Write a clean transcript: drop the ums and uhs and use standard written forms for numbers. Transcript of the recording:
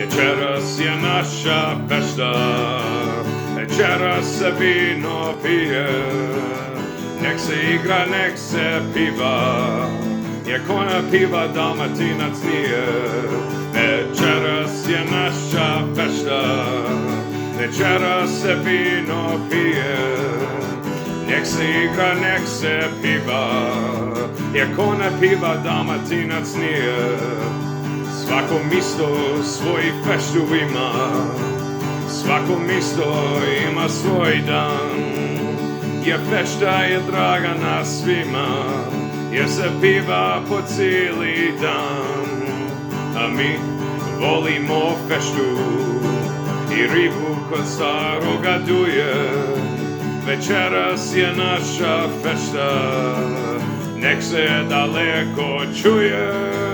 Večeras je naša fešta, večeras se vino pije, nek se igra, nek se piva, jer ko ne piva Dalmatinac nije. Večeras je naša fešta, večeras se vino pije, nek se igra, nek se piva, jer ko ne piva Dalmatinac nije. Svako misto svoj feštu ima, svako misto ima svoj dan, jer fešta je draga nas svima, jer se piva po cijeli dan. A mi volimo feštu i ribu kod staroga duje, večeras je naša fešta, nek se daleko čuje.